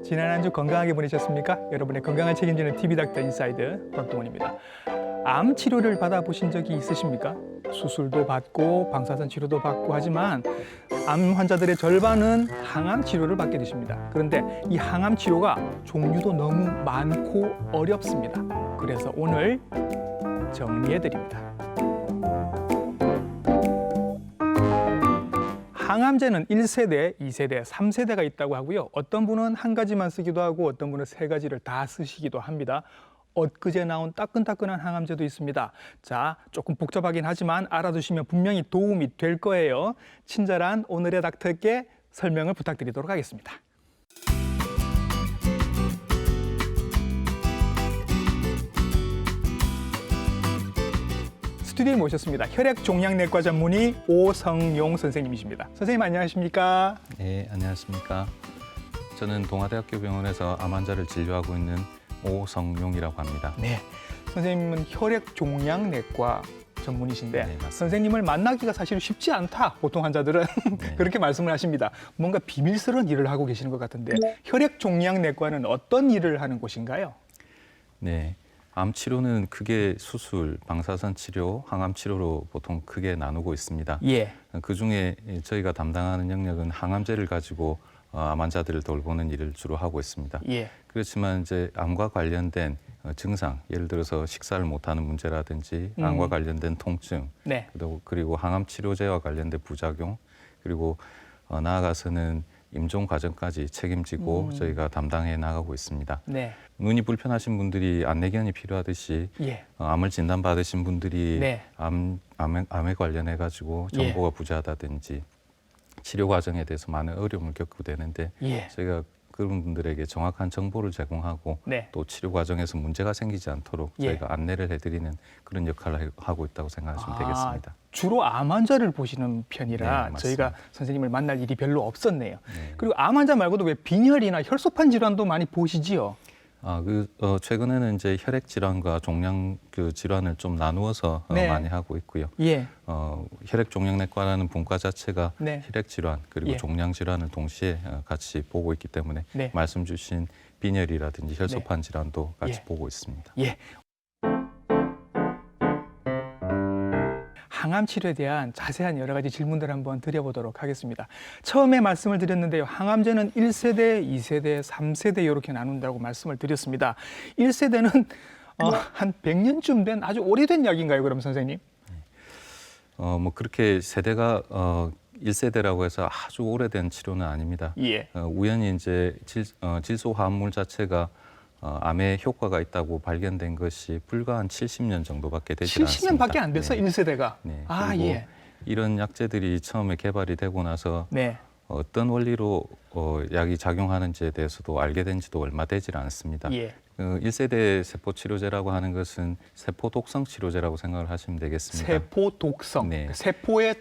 지난 한 주 건강하게 보내셨습니까? 여러분의 건강을 책임지는 TV닥터 인사이드 박동원입니다. 암 치료를 받아보신 적이 있으십니까? 수술도 받고 방사선 치료도 받고 하지만 암 환자들의 절반은 항암 치료를 받게 되십니다. 그런데 이 항암 치료가 종류도 너무 많고 어렵습니다. 그래서 오늘 정리해드립니다. 항암제는 1세대, 2세대, 3세대가 있다고 하고요. 어떤 분은 한 가지만 쓰기도 하고 어떤 분은 세 가지를 다 쓰시기도 합니다. 엊그제 나온 따끈따끈한 항암제도 있습니다. 자, 조금 복잡하긴 하지만 알아두시면 분명히 도움이 될 거예요. 친절한 오늘의 닥터께 설명을 부탁드리도록 하겠습니다. 스튜디오에 모셨습니다. 혈액종양내과 전문의 오성용 선생님이십니다. 선생님 안녕하십니까? 네, 안녕하십니까. 저는 동아대학교 병원에서 암 환자를 진료하고 있는 오성용이라고 합니다. 네, 선생님은 혈액종양내과 전문의신데 네, 맞습니다. 선생님을 만나기가 사실 쉽지 않다. 보통 환자들은 네. 그렇게 말씀을 하십니다. 뭔가 비밀스러운 일을 하고 계시는 것 같은데 혈액종양내과는 어떤 일을 하는 곳인가요? 네, 암 치료는 크게 수술, 방사선 치료, 항암 치료로 보통 크게 나누고 있습니다. 예, 그중에 저희가 담당하는 영역은 항암제를 가지고 암 환자들을 돌보는 일을 주로 하고 있습니다. 예, 그렇지만 이제 암과 관련된 증상, 예를 들어서 식사를 못하는 문제라든지 암과 관련된 통증, 네, 그리고 항암 치료제와 관련된 부작용, 그리고 나아가서는 임종 과정까지 책임지고 저희가 담당해 나가고 있습니다. 네, 눈이 불편하신 분들이 안내견이 필요하듯이 예, 암을 진단받으신 분들이 네. 암에 관련해 가지고 정보가 부재하다든지 치료 과정에 대해서 많은 어려움을 겪게 되는데 예. 저희가 그런 분들에게 정확한 정보를 제공하고 네. 또 치료 과정에서 문제가 생기지 않도록 예. 저희가 안내를 해드리는 그런 역할을 하고 있다고 생각하시면 되겠습니다. 주로 암 환자를 보시는 편이라 네, 맞습니다. 저희가 선생님을 만날 일이 별로 없었네요. 네. 그리고 암 환자 말고도 왜 빈혈이나 혈소판 질환도 많이 보시지요? 최근에는 이제 혈액 질환과 종양 질환을 좀 나누어서 네. 많이 하고 있고요. 예, 혈액 종양내과라는 분과 자체가 네. 혈액 질환 그리고 예. 종양 질환을 동시에 같이 보고 있기 때문에 네. 말씀 주신 빈혈이라든지 혈소판 질환도 같이 예. 보고 있습니다. 예. 항암 치료에 대한 자세한 여러 가지 질문들을 한번 드려보도록 하겠습니다. 처음에 말씀을 드렸는데요. 항암제는 1세대, 2세대, 3세대 이렇게 나눈다고 말씀을 드렸습니다. 1세대는 한 100년쯤 된 아주 오래된 약인가요, 그럼 선생님? 그렇게 세대가 1세대라고 해서 아주 오래된 치료는 아닙니다. 예. 우연히 이제 질소 화합물 자체가 암에 효과가 있다고 발견된 것이 불과 한 70년 정도밖에 되지 않습니다. 70년밖에 안 됐어, 네. 1세대가. 네. 아, 그리고 예. 이런 약제들이 처음에 개발이 되고 나서 네. 어떤 원리로 약이 작용하는지에 대해서도 알게 된 지도 얼마 되질 않습니다. 예. 1세대 세포 치료제라고 하는 것은 세포 독성 치료제라고 생각을 하시면 되겠습니다. 세포 독성. 네. 세포의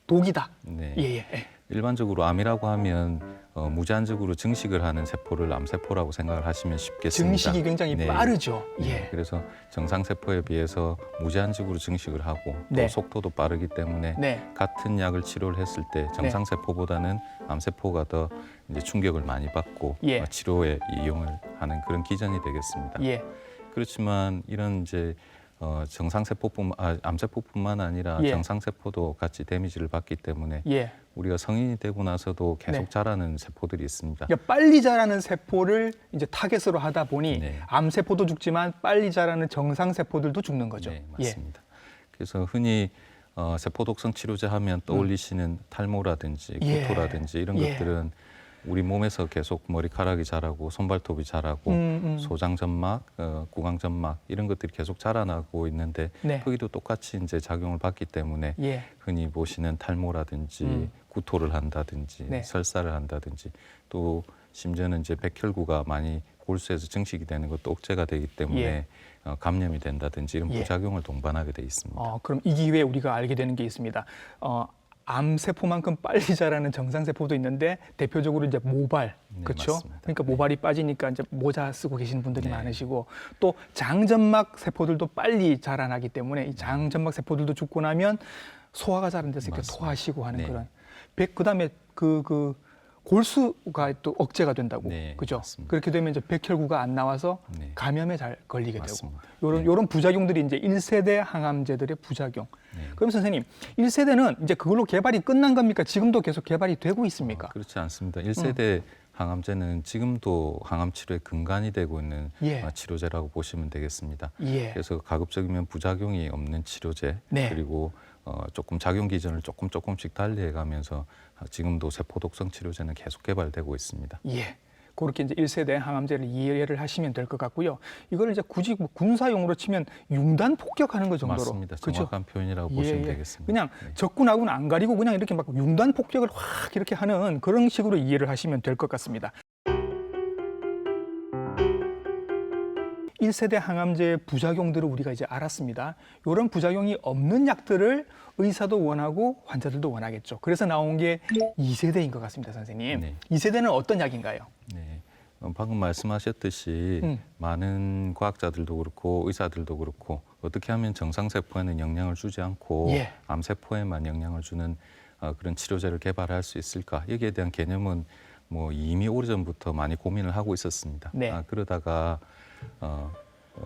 독이다. 네. 예, 예. 일반적으로 암이라고 하면 무제한적으로 증식을 하는 세포를 암세포라고 생각을 하시면 쉽겠습니다. 증식이 굉장히 네. 빠르죠. 네, 예. 그래서 정상세포에 비해서 무제한적으로 증식을 하고 네. 또 속도도 빠르기 때문에 네. 같은 약을 치료를 했을 때 정상세포보다는 암세포가 더 이제 충격을 많이 받고 예. 치료에 이용을 하는 그런 기전이 되겠습니다. 예. 그렇지만 이런 이제 암세포뿐만 아니라 예. 정상세포도 같이 데미지를 받기 때문에 예. 우리가 성인이 되고 나서도 계속 네. 자라는 세포들이 있습니다. 그러니까 빨리 자라는 세포를 이제 타겟으로 하다 보니 네. 암세포도 죽지만 빨리 자라는 정상세포들도 죽는 거죠. 네, 맞습니다. 그래서 흔히 세포 독성 치료제 하면 떠올리시는 탈모라든지 예. 구토라든지 이런 예. 것들은 우리 몸에서 계속 머리카락이 자라고 손발톱이 자라고 소장점막, 구강점막 이런 것들이 계속 자라나고 있는데 네. 거기도 똑같이 이제 작용을 받기 때문에 예. 흔히 보시는 탈모라든지 구토를 한다든지 네. 설사를 한다든지 또 심지어는 이제 백혈구가 많이 골수에서 증식이 되는 것도 억제가 되기 때문에 예. 감염이 된다든지 이런 예. 부작용을 동반하게 돼 있습니다. 그럼 이 기회에 우리가 알게 되는 게 있습니다. 암세포만큼 빨리 자라는 정상세포도 있는데 대표적으로 이제 모발, 네, 그렇죠? 맞습니다. 그러니까 모발이 빠지니까 이제 모자 쓰고 계시는 분들이 네. 많으시고 또 장점막 세포들도 빨리 자라나기 때문에 이 장점막 세포들도 죽고 나면 소화가 잘 안 돼서 이렇게 맞습니다. 토하시고 하는 네. 그런. 그다음에 그 골수가 또 억제가 된다고. 네, 그죠? 맞습니다. 그렇게 되면 이제 백혈구가 안 나와서 네. 감염에 잘 걸리게 맞습니다. 되고. 요런 부작용들이 이제 1세대 항암제들의 부작용. 네. 그럼 선생님, 1세대는 이제 그걸로 개발이 끝난 겁니까? 지금도 계속 개발이 되고 있습니까? 그렇지 않습니다. 1세대 항암제는 지금도 항암 치료의 근간이 되고 있는 예. 치료제라고 보시면 되겠습니다. 예. 그래서 가급적이면 부작용이 없는 치료제 네. 그리고 조금 작용 기전을 조금씩 달리해가면서 지금도 세포 독성 치료제는 계속 개발되고 있습니다. 예. 그렇게 이제 1세대 항암제를 이해를 하시면 될 것 같고요. 이걸 이제 굳이 뭐 군사용으로 치면 융단 폭격하는 것 정도로. 맞습니다. 그죠? 정확한 표현이라고 예, 보시면 예. 되겠습니다. 그냥 네. 적군하고는 안 가리고 그냥 이렇게 막 융단 폭격을 확 이렇게 하는 그런 식으로 이해를 하시면 될 것 같습니다. 1세대 항암제의 부작용들을 우리가 이제 알았습니다. 이런 부작용이 없는 약들을 의사도 원하고 환자들도 원하겠죠. 그래서 나온 게 2세대인 것 같습니다, 선생님. 네. 2세대는 어떤 약인가요? 네. 방금 말씀하셨듯이 많은 과학자들도 그렇고 의사들도 그렇고 어떻게 하면 정상세포에는 영향을 주지 않고 예. 암세포에만 영향을 주는 그런 치료제를 개발할 수 있을까? 여기에 대한 개념은 뭐 이미 오래전부터 많이 고민을 하고 있었습니다. 네. 그러다가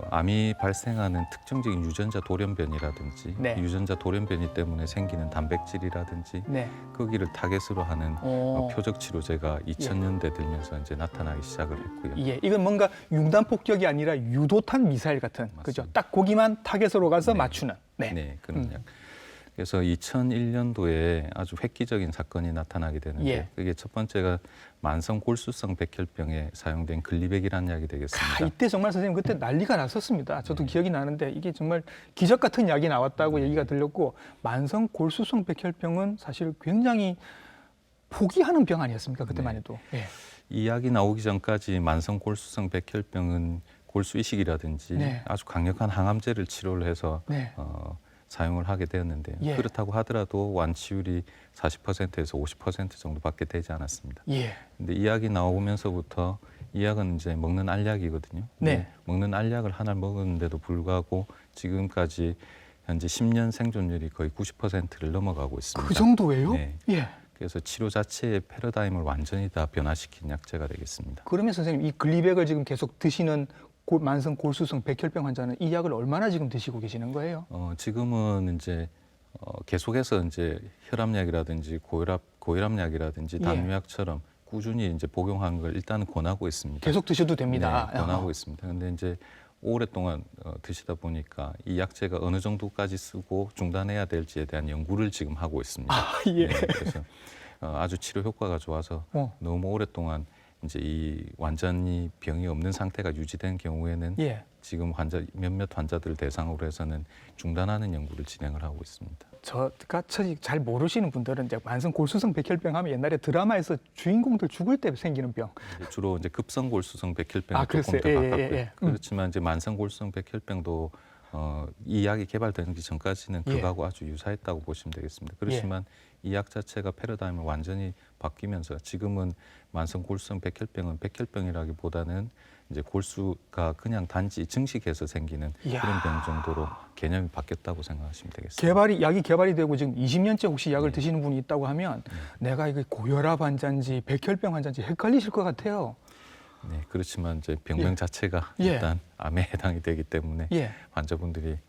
암이 발생하는 특정적인 유전자 돌연변이라든지 네. 유전자 돌연변이 때문에 생기는 단백질이라든지 네. 거기를 타겟으로 하는 어. 표적 치료제가 2000년대 들면서 이제 나타나기 시작을 했고요. 예, 이건 뭔가 융단 폭격이 아니라 유도탄 미사일 같은, 그죠? 맞습니다. 딱 거기만 타겟으로 가서 네. 맞추는. 네. 네, 그런 약. 그래서 2001년도에 아주 획기적인 사건이 나타나게 되는데 예. 그게 첫 번째가 만성 골수성 백혈병에 사용된 글리백이라는 약이 되겠습니다. 이때 정말 선생님 그때 난리가 났었습니다. 저도 기억이 나는데 이게 정말 기적 같은 약이 나왔다고 얘기가 들렸고 만성 골수성 백혈병은 사실 굉장히 포기하는 병 아니었습니까? 그때만 해도. 예. 이 약이 나오기 전까지 만성 골수성 백혈병은 골수 이식이라든지 네. 아주 강력한 항암제를 치료를 해서 네. 사용을 하게 되었는데요. 예. 그렇다고 하더라도 완치율이 40%에서 50% 정도밖에 되지 않았습니다. 예. 근데 이 약이 나오면서부터 이 약은 이제 먹는 알약이거든요. 네. 먹는 알약을 하나 먹었는데도 불구하고 지금까지 현재 10년 생존율이 거의 90%를 넘어가고 있습니다. 그 정도예요? 네. 예. 그래서 치료 자체의 패러다임을 완전히 다 변화시킨 약제가 되겠습니다. 그러면 선생님 이 글리백을 지금 계속 드시는 만성 골수성 백혈병 환자는 이 약을 얼마나 지금 드시고 계시는 거예요? 지금은 이제 계속해서 이제 혈압약이라든지 고혈압약이라든지 예. 당뇨약처럼 꾸준히 이제 복용하는 걸 일단은 권하고 있습니다. 계속 드셔도 됩니다. 네, 권하고 있습니다. 근데 이제 오랫동안 드시다 보니까 이 약제가 어느 정도까지 쓰고 중단해야 될지에 대한 연구를 지금 하고 있습니다. 예. 네, 그래서 아주 치료 효과가 좋아서 너무 오랫동안 이제 이 완전히 병이 없는 상태가 유지된 경우에는 예. 지금 몇몇 환자들을 대상으로 해서는 중단하는 연구를 진행을 하고 있습니다. 저같이 잘 모르시는 분들은 이제 만성 골수성 백혈병 하면 옛날에 드라마에서 주인공들 죽을 때 생기는 병. 주로 이제 급성 골수성 백혈병이 조금 글쎄요. 더 예, 가깝고요. 예. 그렇지만 이제 만성 골수성 백혈병도 이 약이 개발되기 전까지는 예. 그거하고 아주 유사했다고 보시면 되겠습니다. 그렇지만 이 약 자체가 패러다임을 완전히 바뀌면서 지금은 만성 골수성 백혈병은 백혈병이라기보다는 이제 골수가 그냥 단지 증식해서 생기는 이야. 그런 병 정도로 개념이 바뀌었다고 생각하시면 되겠습니다. 약이 개발이 되고 지금 20년째 혹시 약을 드시는 분이 있다고 하면 내가 이거 고혈압 환자인지 백혈병 환자인지 헷갈리실 것 같아요. 네, 그렇지만 이제 병명 예. 자체가 예. 일단 암에 해당이 되기 때문에 예. 환자분들이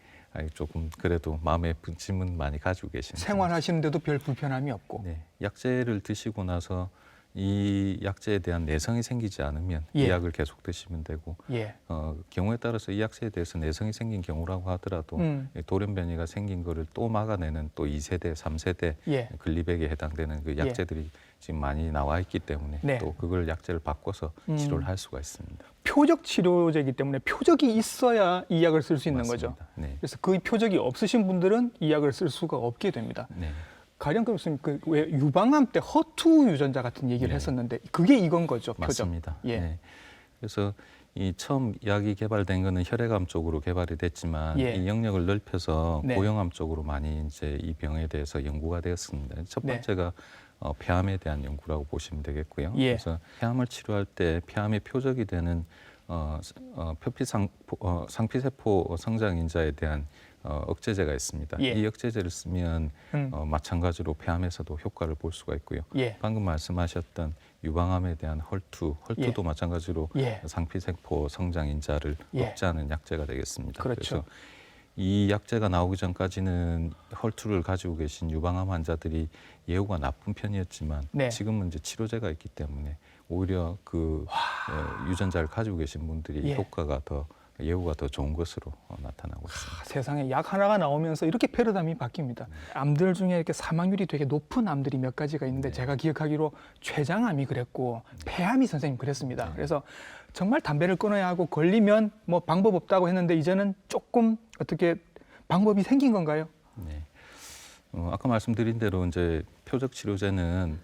조금 그래도 마음의 분침은 많이 가지고 계십니다. 생활하시는데도 별 불편함이 없고. 네, 약제를 드시고 나서 이 약제에 대한 내성이 생기지 않으면 예. 이 약을 계속 드시면 되고 예. 경우에 따라서 이 약제에 대해서 내성이 생긴 경우라고 하더라도 돌연변이가 생긴 거를 또 막아내는 또 2세대, 3세대 예. 글리백에 해당되는 그 약제들이 지금 많이 나와 있기 때문에 네. 또 그걸 약제를 바꿔서 치료를 할 수가 있습니다. 표적 치료제이기 때문에 표적이 있어야 이 약을 쓸 수 있는 거죠. 맞습니다. 네. 그래서 그 표적이 없으신 분들은 이 약을 쓸 수가 없게 됩니다. 네. 가령 그렇습니다. 왜 유방암 때 허투 유전자 같은 얘기를 했었는데 그게 이건 거죠. 표적. 맞습니다. 예. 네. 그래서 이 처음 약이 개발된 거는 혈액암 쪽으로 개발이 됐지만 예. 이 영역을 넓혀서 네. 고형암 쪽으로 많이 이제 이 병에 대해서 연구가 되었습니다. 첫 네. 번째가 폐암에 대한 연구라고 보시면 되겠고요. 예. 그래서 폐암을 치료할 때 폐암의 표적이 되는 상피세포 성장 인자에 대한 억제제가 있습니다. 예. 이 억제제를 쓰면 음. 마찬가지로 폐암에서도 효과를 볼 수가 있고요. 예. 방금 말씀하셨던 유방암에 대한 헐투도 예. 마찬가지로 예. 상피세포 성장 인자를 예. 억제하는 약제가 되겠습니다. 그렇죠. 그래서 이 약제가 나오기 전까지는 헐투를 가지고 계신 유방암 환자들이 예후가 나쁜 편이었지만 네. 지금은 이제 치료제가 있기 때문에 오히려 그 유전자를 가지고 계신 분들이 예. 효과가 더 예후가 더 좋은 것으로 나타나고 있습니다. 세상에 약 하나가 나오면서 이렇게 패러다임이 바뀝니다. 암들 중에 이렇게 사망률이 되게 높은 암들이 몇 가지가 있는데 네. 제가 기억하기로 췌장암이 그랬고 폐암이 선생님 그랬습니다. 네. 그래서 정말 담배를 끊어야 하고 걸리면 뭐 방법 없다고 했는데 이제는 조금 어떻게 방법이 생긴 건가요? 네. 아까 말씀드린 대로 이제 표적 치료제는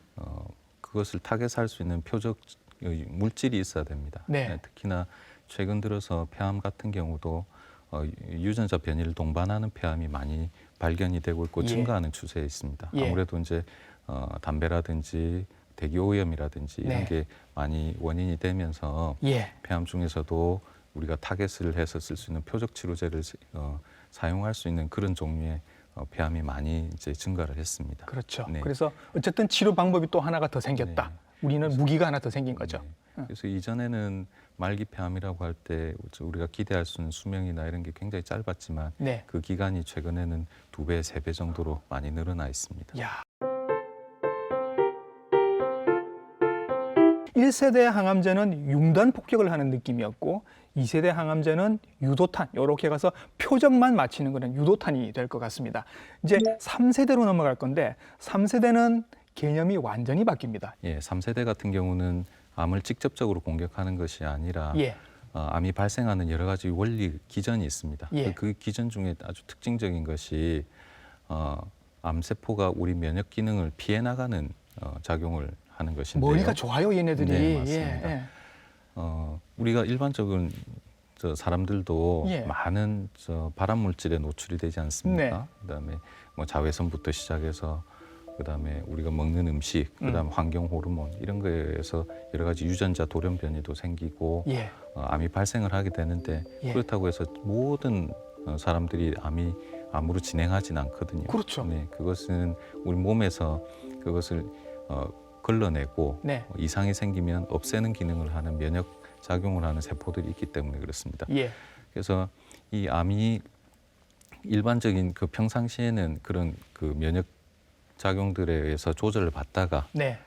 그것을 타겟할 수 있는 표적 물질이 있어야 됩니다. 네. 특히나 최근 들어서 폐암 같은 경우도 유전자 변이를 동반하는 폐암이 많이 발견이 되고 있고 예. 증가하는 추세에 있습니다. 예. 아무래도 이제 담배라든지 대기 오염이라든지 이런 네. 게 많이 원인이 되면서 예. 폐암 중에서도 우리가 타겟을 해서 쓸 수 있는 표적 치료제를 사용할 수 있는 그런 종류의 폐암이 많이 이제 증가를 했습니다. 그렇죠. 네. 그래서 어쨌든 치료 방법이 또 하나가 더 생겼다. 네. 우리는 무기가 하나 더 생긴 거죠. 네. 그래서 이전에는 말기 폐암이라고 할 때 우리가 기대할 수 있는 수명이나 이런 게 굉장히 짧았지만 네. 그 기간이 최근에는 2배, 3배 정도로 많이 늘어나 있습니다. 야. 1세대 항암제는 융단 폭격을 하는 느낌이었고 2세대 항암제는 유도탄 이렇게 가서 표적만 맞히는 그런 유도탄이 될 것 같습니다. 이제 3세대로 넘어갈 건데 3세대는 개념이 완전히 바뀝니다. 예, 3세대 같은 경우는 암을 직접적으로 공격하는 것이 아니라 예. 암이 발생하는 여러 가지 원리 기전이 있습니다. 예. 그 기전 중에 아주 특징적인 것이 암세포가 우리 면역 기능을 피해 나가는 작용을 하는 것인데요. 머리가 좋아요, 얘네들이. 네, 맞습니다. 예. 우리가 일반적인 사람들도 예. 많은 발암 물질에 노출이 되지 않습니까? 네. 그다음에 뭐 자외선부터 시작해서 그다음에 우리가 먹는 음식, 그다음 환경 호르몬 이런 거에서 여러 가지 유전자 돌연 변이도 생기고 예. 암이 발생을 하게 되는데 예. 그렇다고 해서 모든 사람들이 암으로 진행하진 않거든요. 그렇죠. 네, 그것은 우리 몸에서 그것을 걸러내고 네. 이상이 생기면 없애는 기능을 하는 면역 작용을 하는 세포들이 있기 때문에 그렇습니다. 예. 그래서 이 암이 일반적인 그 평상시에는 그런 그 면역 작용들에 의해서 조절을 받다가 네.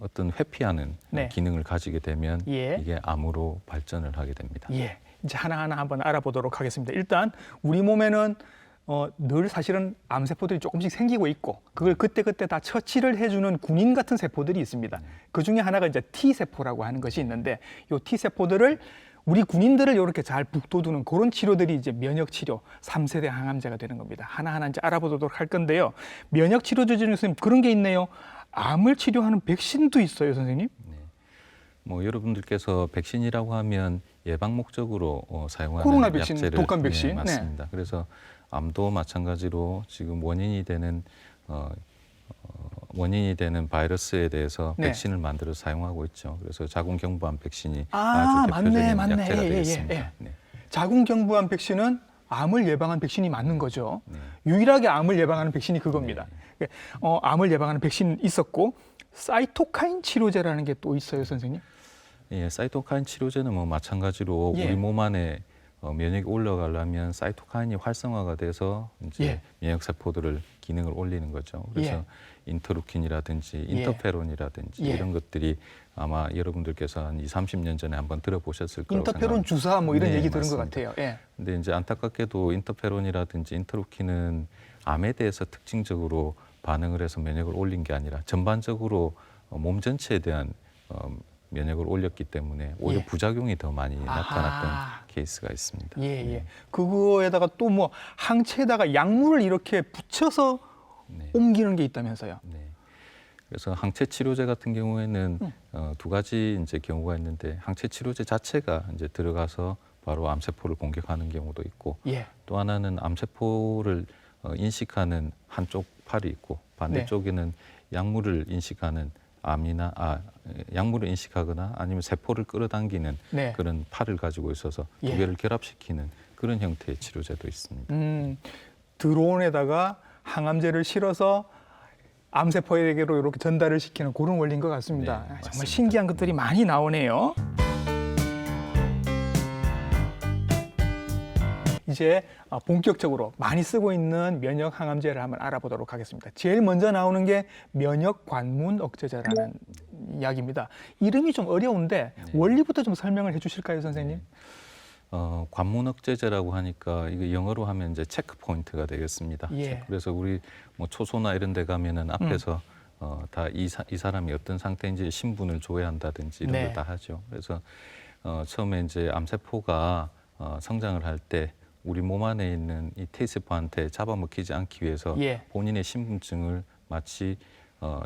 어떤 회피하는 네. 기능을 가지게 되면 예. 이게 암으로 발전을 하게 됩니다. 예. 이제 하나하나 한번 알아보도록 하겠습니다. 일단 우리 몸에는 늘 사실은 암세포들이 조금씩 생기고 있고 그걸 그때그때 다 처치를 해주는 군인 같은 세포들이 있습니다. 그 중에 하나가 이제 T세포라고 하는 것이 있는데 이 T세포들을 우리 군인들을 이렇게 잘 북돋우는 그런 치료들이 이제 면역치료 3세대 항암제가 되는 겁니다. 하나하나 이제 알아보도록 할 건데요. 면역치료제 중에서 그런 게 있네요. 암을 치료하는 백신도 있어요, 선생님? 네. 뭐 여러분들께서 백신이라고 하면 예방 목적으로 사용하는 코로나 백신, 약제를 독감 백신. 네, 맞습니다. 그래서 암도 마찬가지로 지금 원인이 되는 바이러스에 대해서 네. 백신을 만들어 사용하고 있죠. 그래서 자궁경부암 백신이 아, 아주 대표적인 맞네. 약제가 예, 예, 되겠습니다. 예. 네. 자궁경부암 백신은 암을 예방하는 백신이 맞는 거죠. 네. 유일하게 암을 예방하는 백신이 그겁니다. 암을 예방하는 백신 있었고 사이토카인 치료제라는 게 또 있어요, 선생님? 예, 사이토카인 치료제는 뭐 마찬가지로 예. 우리 몸 안에 면역이 올라가려면 사이토카인이 활성화가 돼서 이제 예. 면역 세포들을 기능을 올리는 거죠. 그래서 예. 인터루킨이라든지 예. 인터페론이라든지 예. 이런 것들이 아마 여러분들께서 한 30년 전에 한번 들어보셨을 거라고 인터페론 생각합니다. 주사 뭐 이런 네, 얘기 들은 것 맞습니다. 같아요. 예. 근데 이제 안타깝게도 인터페론이라든지 인터루킨은 암에 대해서 특징적으로 반응을 해서 면역을 올린 게 아니라 전반적으로 몸 전체에 대한 면역을 올렸기 때문에 오히려 예. 부작용이 더 많이 아하. 나타났던 케이스가 있습니다. 예, 예. 네. 그거에다가 또 뭐 항체에다가 약물을 이렇게 붙여서 네. 옮기는 게 있다면서요. 네. 그래서 항체 치료제 같은 경우에는 두 가지 이제 경우가 있는데 항체 치료제 자체가 이제 들어가서 바로 암세포를 공격하는 경우도 있고 예. 또 하나는 암세포를 인식하는 한쪽 팔이 있고 반대쪽에는 약물을 인식하는 약물을 인식하거나 아니면 세포를 끌어당기는 네. 그런 팔을 가지고 있어서 두 예. 개를 결합시키는 그런 형태의 치료제도 있습니다. 드론에다가 항암제를 실어서 암세포에게로 이렇게 전달을 시키는 그런 원리인 것 같습니다. 네, 정말 맞습니다. 신기한 것들이 많이 나오네요. 이제 본격적으로 많이 쓰고 있는 면역 항암제를 한번 알아보도록 하겠습니다. 제일 먼저 나오는 게 면역 관문 억제제라는 약입니다. 이름이 좀 어려운데 원리부터 좀 설명을 해주실까요, 선생님? 관문 억제제라고 하니까 이거 영어로 하면 이제 체크 포인트가 되겠습니다. 예. 그래서 우리 뭐 초소나 이런 데 가면은 앞에서 다 이 사람이 어떤 상태인지 신분을 조회한다든지 이런 네. 걸 다 하죠. 그래서 처음에 이제 암세포가 성장을 할 때 우리 몸 안에 있는 이 T세포한테 잡아먹히지 않기 위해서 예. 본인의 신분증을 마치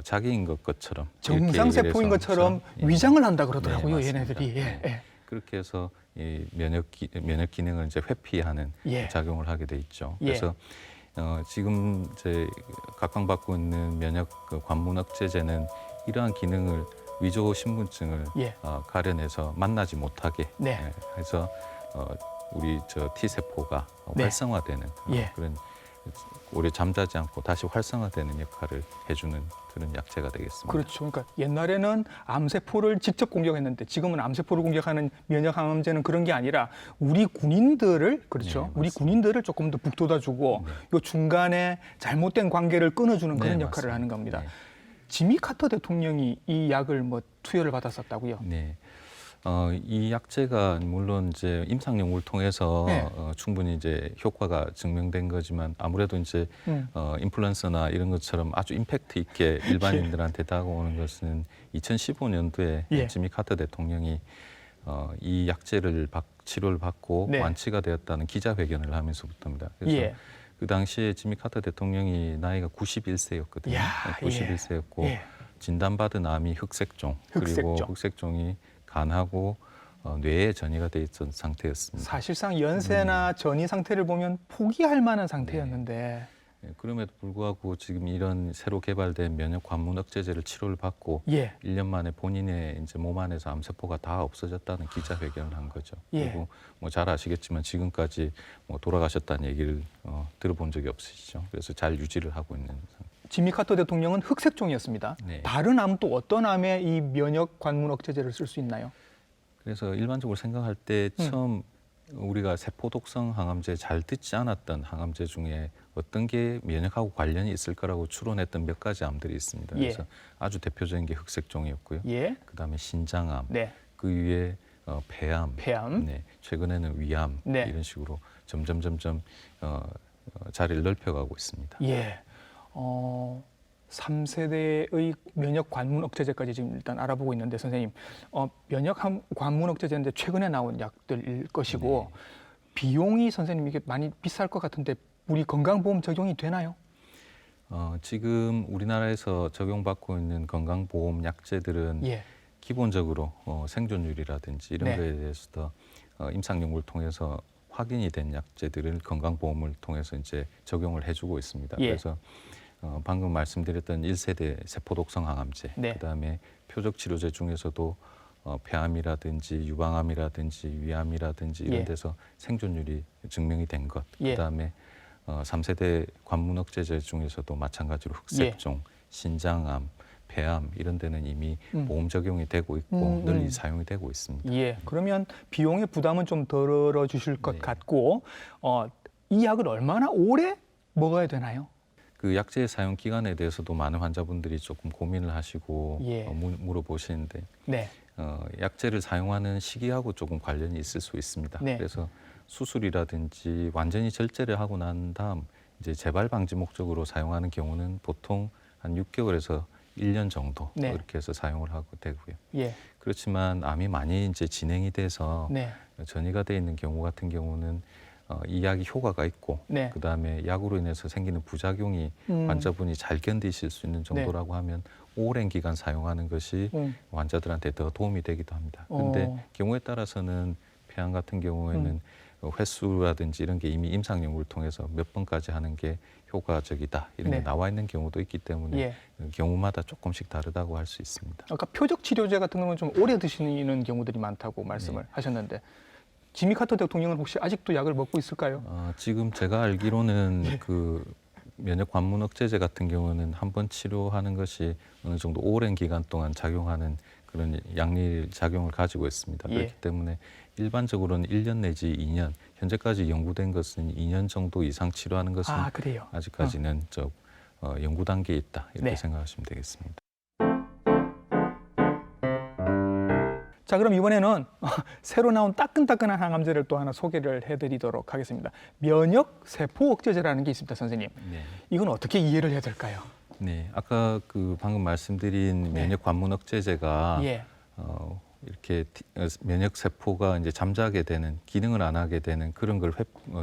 자기인 것처럼 정상 이렇게 세포인 것처럼 예. 위장을 한다 그러더라고요, 네, 맞습니다. 얘네들이. 예. 네. 예. 그렇게 해서 이 면역 기능을 이제 회피하는 예. 작용을 하게 돼 있죠. 예. 그래서 지금 이제 각광받고 있는 면역 관문 억제제는 이러한 기능을 위조 신분증을 예. 가려내서 만나지 못하게 네. 해서 우리 저 T 세포가 네. 활성화되는 예. 그런 오래 잠자지 않고 다시 활성화되는 역할을 해주는 그런 약제가 되겠습니다. 그렇죠. 그러니까 옛날에는 암세포를 직접 공격했는데 지금은 암세포를 공격하는 면역 항암제는 그런 게 아니라 우리 군인들을 그렇죠. 네, 우리 맞습니다. 군인들을 조금 더 북돋아주고 요 중간에 잘못된 관계를 끊어주는 네, 그런 맞습니다. 역할을 하는 겁니다. 네. 지미 카터 대통령이 이 약을 뭐 투여를 받았었다고요? 네. 이 약제가 물론 이제 임상연구를 통해서 네. 충분히 이제 효과가 증명된 거지만 아무래도 이제 인플루엔서나 이런 것처럼 아주 임팩트 있게 일반인들한테 다가오는 것은 2015년도에 예. 지미 카터 대통령이 이 약제를 치료를 받고 네. 완치가 되었다는 기자회견을 하면서부터입니다. 그래서 예. 그 당시에 지미 카터 대통령이 나이가 91세였거든요. 이야, 91세였고 예. 진단받은 암이 흑색종, 그리고 흑색종. 흑색종이 간하고 뇌에 전이가 돼 있던 상태였습니다. 사실상 연세나 전이 상태를 보면 포기할 만한 상태였는데 네, 그럼에도 불구하고 지금 이런 새로 개발된 면역 관문 억제제를 치료를 받고 예. 1년 만에 본인의 이제 몸 안에서 암세포가 다 없어졌다는 기자회견을 한 거죠. 예. 그리고 뭐 잘 아시겠지만 지금까지 뭐 돌아가셨다는 얘기를 들어본 적이 없으시죠. 그래서 잘 유지를 하고 있는 상태. 지미 카터 대통령은 흑색종이었습니다. 네. 다른 암 또 어떤 암에 이 면역 관문 억제제를 쓸 수 있나요? 그래서 일반적으로 생각할 때 처음 우리가 세포 독성 항암제 잘 듣지 않았던 항암제 중에 어떤 게 면역하고 관련이 있을 거라고 추론했던 몇 가지 암들이 있습니다. 예. 그래서 아주 대표적인 게 흑색종이었고요. 예. 그다음에 신장암, 네. 그 위에 폐암, 폐암. 네. 최근에는 위암 네. 이런 식으로 점점 자리를 넓혀가고 있습니다. 예. 3세대의 면역 관문 억제제까지 지금 일단 알아보고 있는데 선생님, 면역 관문 억제제인데 최근에 나온 약들일 것이고 비용이 선생님 이게 많이 비쌀 것 같은데 우리 건강보험 적용이 되나요? 지금 우리나라에서 적용받고 있는 건강보험 약제들은 예. 기본적으로 생존율이라든지 이런 네. 거에 대해서도 임상연구를 통해서 확인이 된 약제들을 건강보험을 통해서 이제 적용을 해주고 있습니다. 예. 그래서 방금 말씀드렸던 1세대 세포독성 항암제, 네. 그다음에 표적 치료제 중에서도 폐암이라든지 유방암이라든지 위암이라든지 이런 예. 데서 생존율이 증명이 된 것, 예. 그다음에 3세대 관문 억제제 중에서도 마찬가지로 흑색종, 신장암, 폐암 이런 데는 이미 보험 적용이 되고 있고 널리 사용이 되고 있습니다. 예. 그러면 비용의 부담은 좀 덜어 주실 것 네. 같고 이 약을 얼마나 오래 먹어야 되나요? 그 약제의 사용 기간에 대해서도 많은 환자분들이 조금 고민을 하시고 예. 물어보시는데 네. 약제를 사용하는 시기하고 조금 관련이 있을 수 있습니다. 네. 그래서 수술이라든지 완전히 절제를 하고 난 다음 이제 재발 방지 목적으로 사용하는 경우는 보통 한 6개월에서 1년 정도 네. 이렇게 해서 사용을 하고 되고요. 예. 그렇지만 암이 많이 이제 진행이 돼서 네. 전이가 돼 있는 경우 같은 경우는 이 약이 효과가 있고 네. 그다음에 약으로 인해서 생기는 부작용이 환자분이 잘 견디실 수 있는 정도라고 하면 오랜 기간 사용하는 것이 환자들한테 더 도움이 되기도 합니다. 그런데 경우에 따라서는 폐암 같은 경우에는 횟수라든지 이런 게 이미 임상 연구를 통해서 몇 번까지 하는 게 효과적이다 이런 게 네. 나와 있는 경우도 있기 때문에 예. 경우마다 조금씩 다르다고 할 수 있습니다. 아까 표적 치료제 같은 경우는 좀 오래 드시는 경우들이 많다고 말씀을 하셨는데 지미 카터 대통령은 혹시 아직도 약을 먹고 있을까요? 지금 제가 알기로는 그 면역 관문 억제제 같은 경우는 한 번 치료하는 것이 어느 정도 오랜 기간 동안 작용하는 그런 약리 작용을 가지고 있습니다. 예. 그렇기 때문에 일반적으로는 1년 내지 2년, 현재까지 연구된 것은 2년 정도 이상 치료하는 것은 그래요. 아직까지는 연구 단계에 있다 이렇게 네. 생각하시면 되겠습니다. 자, 그럼 이번에는 새로 나온 따끈따끈한 항암제를 또 하나 소개를 해드리도록 하겠습니다. 면역 세포 억제제라는 게 있습니다, 선생님. 네. 이건 어떻게 이해를 해야 될까요? 네, 아까 그 방금 말씀드린 네. 면역 관문 억제제가 예, 이렇게 면역 세포가 이제 잠자게 되는 기능을 안 하게 되는 그런 걸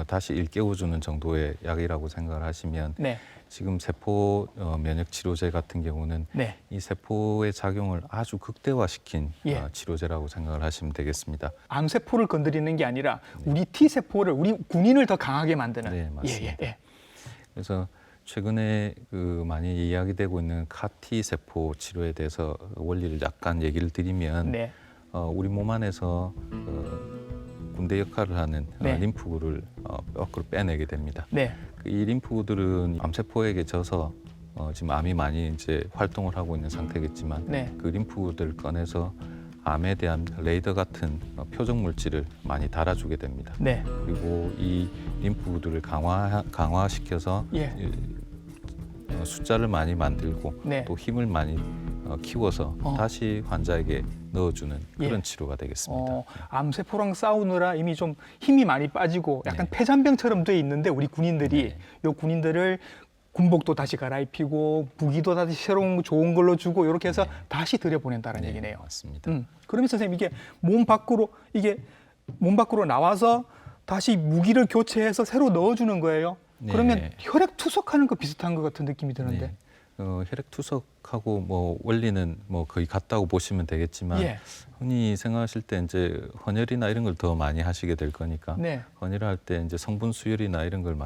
다시 일깨워주는 정도의 약이라고 생각을 하시면 네, 지금 세포 면역 치료제 같은 경우는 네, 이 세포의 작용을 아주 극대화시킨 예. 치료제라고 생각을 하시면 되겠습니다. 암 세포를 건드리는 게 아니라 우리 T 세포를, 우리 군인을 더 강하게 만드는. 네, 맞습니다. 예. 그래서 최근에 그 많이 이야기되고 있는 CAR-T 세포 치료에 대해서 원리를 약간 얘기를 드리면 네, 우리 몸 안에서 군대 역할을 하는 네. 림프구를 밖으로 빼내게 됩니다. 네, 이 림프구들은 암세포에게 져서 지금 암이 많이 이제 활동을 하고 있는 상태겠지만 네, 그 림프구들을 꺼내서 암에 대한 레이더 같은 표적 물질을 많이 달아주게 됩니다. 네, 그리고 이 림프구들을 강화시켜서 예. 숫자를 많이 만들고 네. 또 힘을 많이 키워서 다시 환자에게 넣어주는 그런 예. 치료가 되겠습니다. 암 세포랑 싸우느라 이미 좀 힘이 많이 빠지고 약간 네. 폐잔병처럼 돼 있는데 우리 군인들이 네. 요 군인들을 군복도 다시 갈아입히고 무기도 다시 새로운 좋은 걸로 주고 이렇게 해서 다시 들여보낸다는 네, 얘기네요. 맞습니다. 그러면 선생님 이게 몸 밖으로 나와서 다시 무기를 교체해서 새로 넣어주는 거예요. 네. 그러면 혈액 투석하는 거 비슷한 것 같은 느낌이 드는데. 네. 혈액 투석하고 뭐 원리는 뭐 거의 같다고 보시면 되겠지만 예. 흔히 생각하실 때 이제 헌혈이나 이런 걸 더 많이 하시게 될 거니까 네. 헌혈할 때 이제 성분 수혈이나 이런 걸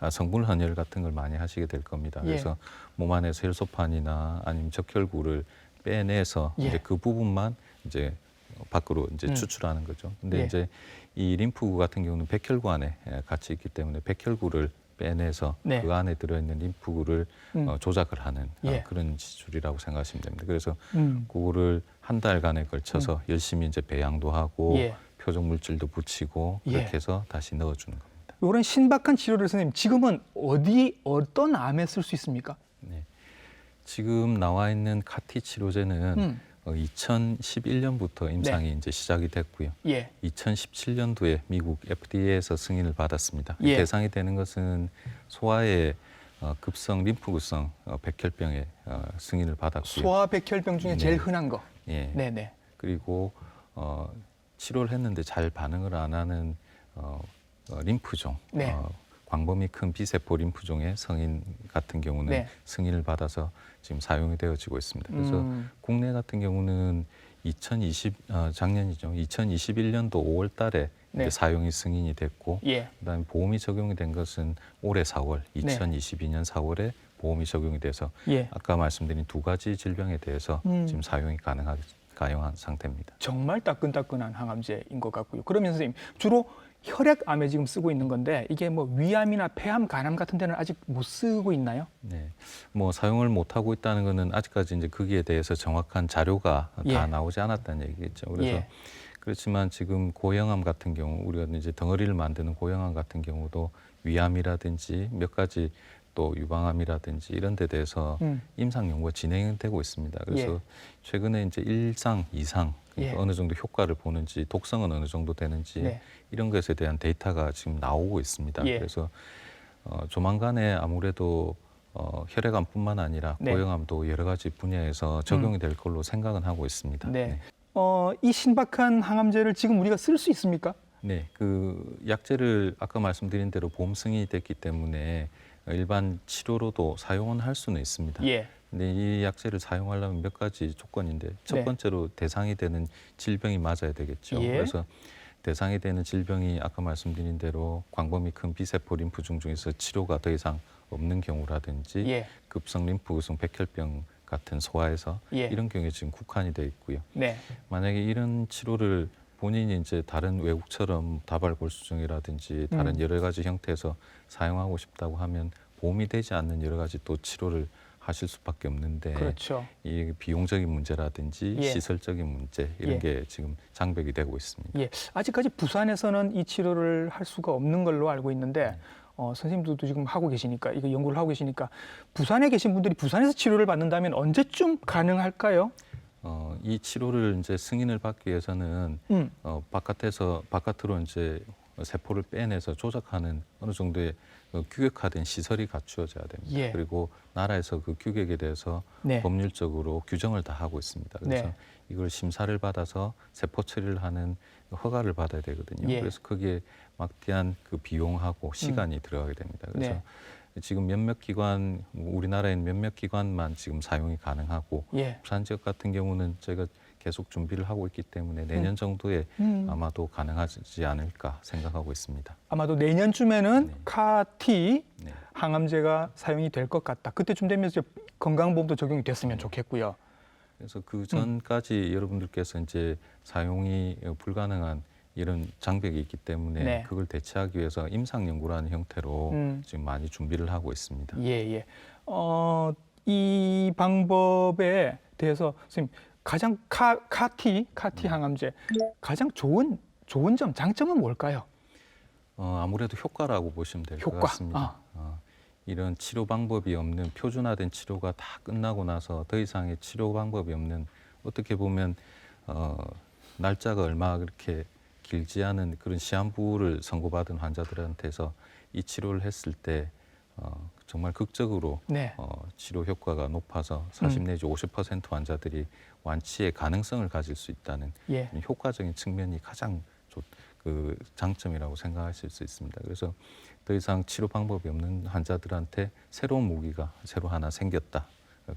성분 헌혈 같은 걸 많이 하시게 될 겁니다. 예. 그래서 몸 안에서 혈소판이나 아니면 적혈구를 빼내서 예. 이제 그 부분만 이제 밖으로 이제 추출하는 거죠. 근데 예. 이제 이 림프구 같은 경우는 백혈구 안에 같이 있기 때문에 백혈구를 빼내서 네. 그 안에 들어있는 림프구를 조작을 하는 예. 그런 기술이라고 생각하시면 됩니다. 그래서 음. 그거를 한 달간에 걸쳐서 열심히 이제 배양도 하고 예. 표적 물질도 붙이고 예. 그렇게 해서 다시 넣어주는 겁니다. 이런 신박한 치료를 선생님 지금은 어떤 암에 쓸 수 있습니까? 네. 지금 나와 있는 카티 치료제는 2011년부터 임상이 이제 시작이 됐고요. 예. 2017년도에 미국 FDA에서 승인을 받았습니다. 예. 대상이 되는 것은 소아의 급성 림프구성 백혈병의 승인을 받았고요. 소아백혈병 중에 네. 제일 흔한 거. 예. 네네. 그리고 치료를 했는데 잘 반응을 안 하는 림프종, 네. 광범위 큰 비세포 림프종의 성인 같은 경우는 네. 승인을 받아서 지금 사용이 되어지고 있습니다. 그래서 국내 같은 경우는 작년이죠. 2021년도 5월 달에 네. 이제 사용이 승인이 됐고 예. 그다음에 보험이 적용이 된 것은 올해 4월, 2022년 4월에 보험이 적용이 돼서 예. 아까 말씀드린 두 가지 질병에 대해서 지금 사용이 가능한 상태입니다. 정말 따끈따끈한 항암제인 것 같고요. 그러면 선생님 주로 혈액암에 지금 쓰고 있는 건데 이게 뭐 위암이나 폐암, 간암 같은 데는 아직 못 쓰고 있나요? 네, 뭐 사용을 못 하고 있다는 것은 아직까지 이제 거기에 대해서 정확한 자료가 예. 다 나오지 않았다는 얘기겠죠. 그래서 예. 그렇지만 지금 고형암 같은 경우 우리가 이제 덩어리를 만드는 고형암 같은 경우도 위암이라든지 몇 가지 또 유방암이라든지 이런 데 대해서 임상 연구가 진행되고 있습니다. 그래서 예. 최근에 이제 1상, 2상 그러니까 예. 어느 정도 효과를 보는지 독성은 어느 정도 되는지 네. 이런 것에 대한 데이터가 지금 나오고 있습니다. 예. 그래서 조만간에 아무래도 혈액암뿐만 아니라 네. 고형암도 여러 가지 분야에서 적용이 될 걸로 생각은 하고 있습니다. 네. 이 신박한 항암제를 지금 우리가 쓸 수 있습니까? 네, 그 약제를 아까 말씀드린 대로 보험 승인이 됐기 때문에 일반 치료로도 사용은 할 수는 있습니다. 예. 근데 이 약제를 사용하려면 몇 가지 조건인데 첫 네. 번째로 대상이 되는 질병이 맞아야 되겠죠. 예. 그래서 대상이 되는 질병이 아까 말씀드린 대로 광범위 큰 비세포 림프종 중에서 치료가 더 이상 없는 경우라든지 예. 급성 림프구성 백혈병 같은 소아에서 예. 이런 경우에 지금 국한이 돼 있고요. 네. 만약에 이런 치료를 본인이 이제 다른 외국처럼 다발골수증이라든지 다른 여러 가지 형태에서 사용하고 싶다고 하면 보험이 되지 않는 여러 가지 또 치료를 하실 수밖에 없는데 그렇죠. 이 비용적인 문제라든지 예. 시설적인 문제 이런 예. 게 지금 장벽이 되고 있습니다. 예, 아직까지 부산에서는 이 치료를 할 수가 없는 걸로 알고 있는데 선생님들도 지금 하고 계시니까 이거 연구를 하고 계시니까 부산에 계신 분들이 부산에서 치료를 받는다면 언제쯤 가능할까요? 이 치료를 이제 승인을 받기 위해서는 바깥으로 이제 세포를 빼내서 조작하는 어느 정도의 규격화된 시설이 갖추어져야 됩니다. 예. 그리고 나라에서 그 규격에 대해서 네. 법률적으로 규정을 다 하고 있습니다. 그래서 네. 이걸 심사를 받아서 세포 처리를 하는 허가를 받아야 되거든요. 예. 그래서 거기에 막대한 그 비용하고 시간이 들어가게 됩니다. 그래서 네. 지금 몇몇 기관, 우리나라에는 몇몇 기관만 지금 사용이 가능하고 예. 부산 지역 같은 경우는 저희가 계속 준비를 하고 있기 때문에 내년 정도에 아마도 가능하지 않을까 생각하고 있습니다. 아마도 내년쯤에는 네. 카티 네. 항암제가 사용이 될 것 같다. 그때쯤 되면 이제 건강보험도 적용이 됐으면 좋겠고요. 그래서 그 전까지 여러분들께서 이제 사용이 불가능한 이런 장벽이 있기 때문에 네. 그걸 대체하기 위해서 임상 연구라는 형태로 지금 많이 준비를 하고 있습니다. 예, 예. 이 방법에 대해서 선생님 가장 카티 항암제 가장 좋은 점, 장점은 뭘까요? 아무래도 효과라고 보시면 될 것 효과. 같습니다. 이런 치료 방법이 없는 표준화된 치료가 다 끝나고 나서 더 이상의 치료 방법이 없는 어떻게 보면 날짜가 얼마 그렇게 길지 않은 그런 시한부를 선고받은 환자들한테서 이 치료를 했을 때 정말 극적으로 네. 치료 효과가 높아서 40 내지 50% 환자들이 완치의 가능성을 가질 수 있다는 예. 효과적인 측면이 가장 그 장점이라고 생각하실 수 있습니다. 그래서 더 이상 치료 방법이 없는 환자들한테 새로운 무기가 새로 하나 생겼다.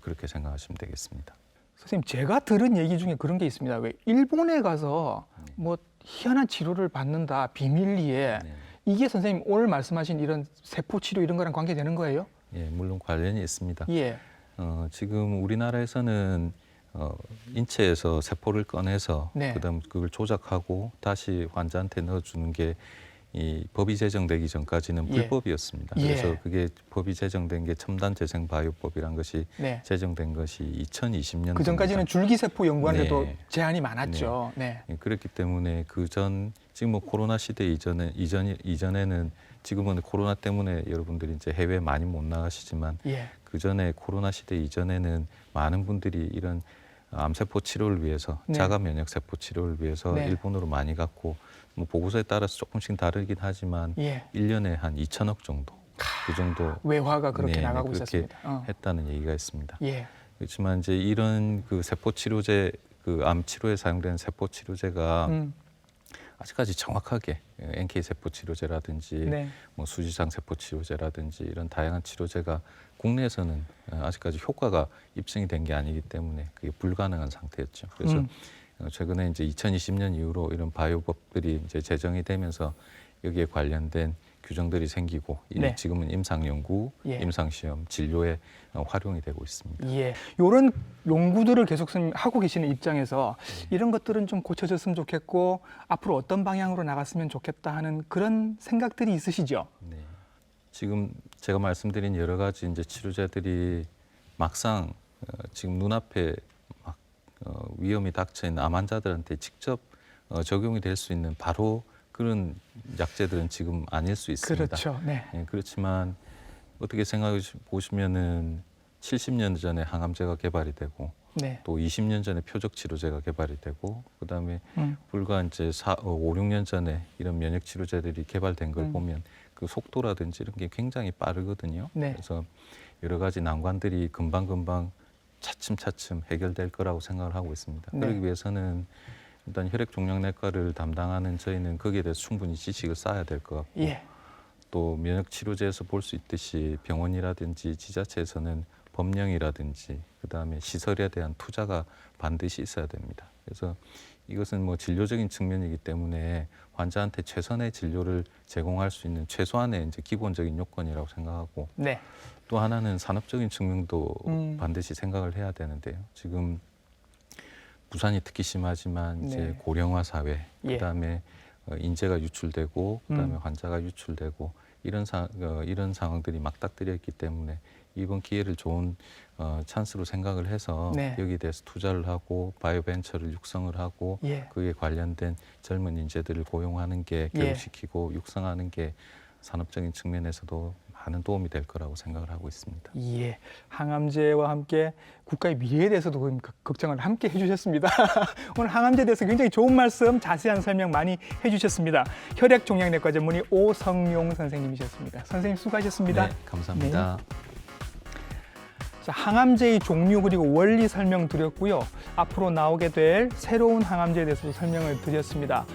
그렇게 생각하시면 되겠습니다. 선생님 제가 들은 얘기 중에 그런 게 있습니다. 왜 일본에 가서 뭐 희한한 치료를 받는다 비밀리에 네. 이게 선생님 오늘 말씀하신 이런 세포 치료 이런 거랑 관계되는 거예요? 예, 물론 관련이 있습니다. 예. 지금 우리나라에서는 인체에서 세포를 꺼내서 네. 그다음 그걸 조작하고 다시 환자한테 넣어주는 게 이 법이 제정되기 전까지는 예. 불법이었습니다. 예. 그래서 그게 법이 제정된 게 첨단재생바이오법이란 것이 네. 제정된 것이 2020년. 그 전까지는 줄기세포 연구하는데도 네. 제한이 많았죠. 네. 그렇기 때문에 지금 뭐 코로나 시대 이전에는 지금은 코로나 때문에 여러분들이 이제 해외 많이 못 나가시지만 예. 그 전에 코로나 시대 이전에는 많은 분들이 이런 암세포 치료를 위해서 네. 자가 면역 세포 치료를 위해서 네. 일본으로 많이 갔고 뭐 보고서에 따라서 조금씩 다르긴 하지만 예. 1년에 한 2천억 정도 그 정도 외화가 그렇게 네, 나가고 그렇게 있었습니다. 했다는 얘기가 있습니다. 예. 그렇지만 이제 이런 그 세포 치료제 그 암 치료에 사용되는 세포 치료제가 아직까지 정확하게 NK 세포 치료제라든지 네. 뭐 수지장 세포 치료제라든지 이런 다양한 치료제가 국내에서는 아직까지 효과가 입증이 된 게 아니기 때문에 그게 불가능한 상태였죠. 그래서 최근에 이제 2020년 이후로 이런 바이오법들이 이제 제정이 되면서 여기에 관련된 규정들이 생기고 네. 지금은 임상 연구, 예. 임상 시험, 진료에 활용이 되고 있습니다. 예. 이런 연구들을 계속 선생님 하고 계시는 입장에서 이런 것들은 좀 고쳐졌으면 좋겠고 앞으로 어떤 방향으로 나갔으면 좋겠다 하는 그런 생각들이 있으시죠? 네. 지금 제가 말씀드린 여러 가지 이제 치료제들이 막상 지금 눈앞에 막 위험이 닥쳐 있는 암 환자들한테 직접 적용이 될 수 있는 바로 그런 약제들은 지금 아닐 수 있습니다. 그렇죠. 네. 예, 그렇지만 어떻게 생각해 보시면은 70년 전에 항암제가 개발이 되고 네. 또 20년 전에 표적 치료제가 개발이 되고 그다음에 음. 불과 이제 5, 6년 전에 이런 면역 치료제들이 개발된 걸 보면 그 속도라든지 이런 게 굉장히 빠르거든요. 네. 그래서 여러 가지 난관들이 금방금방 차츰차츰 해결될 거라고 생각을 하고 있습니다. 네. 그러기 위해서는 일단 혈액종양내과를 담당하는 저희는 거기에 대해서 충분히 지식을 쌓아야 될 것 같고 예. 또 면역치료제에서 볼 수 있듯이 병원이라든지 지자체에서는 법령이라든지 그다음에 시설에 대한 투자가 반드시 있어야 됩니다. 그래서 이것은 뭐 진료적인 측면이기 때문에 환자한테 최선의 진료를 제공할 수 있는 최소한의 이제 기본적인 요건이라고 생각하고 네. 또 하나는 산업적인 측면도 반드시 생각을 해야 되는데요. 지금 부산이 특히 심하지만 이제 네. 고령화 사회, 예. 그다음에 인재가 유출되고 그다음에 음. 환자가 유출되고 이런 상황들이 맞닥뜨려 있기 때문에 이번 기회를 좋은 찬스로 생각을 해서 네. 여기에 대해서 투자를 하고 바이오벤처를 육성을 하고 예. 그에 관련된 젊은 인재들을 고용하는 게 예. 교육시키고 육성하는 게 산업적인 측면에서도 많은 도움이 될 거라고 생각을 하고 있습니다. 예, 항암제와 함께 국가의 미래에 대해서도 걱정을 함께 해주셨습니다. 오늘 항암제에 대해서 굉장히 좋은 말씀, 자세한 설명 많이 해주셨습니다. 혈액종양내과 전문의 오성용 선생님이셨습니다. 선생님 수고하셨습니다. 네, 감사합니다. 자, 항암제의 종류 그리고 원리 설명드렸고요. 앞으로 나오게 될 새로운 항암제에 대해서도 설명을 드렸습니다.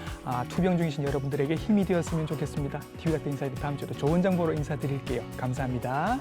투병 중이신 여러분들에게 힘이 되었으면 좋겠습니다. TV닥터 인사이드 다음 주에도 좋은 정보로 인사드릴게요. 감사합니다.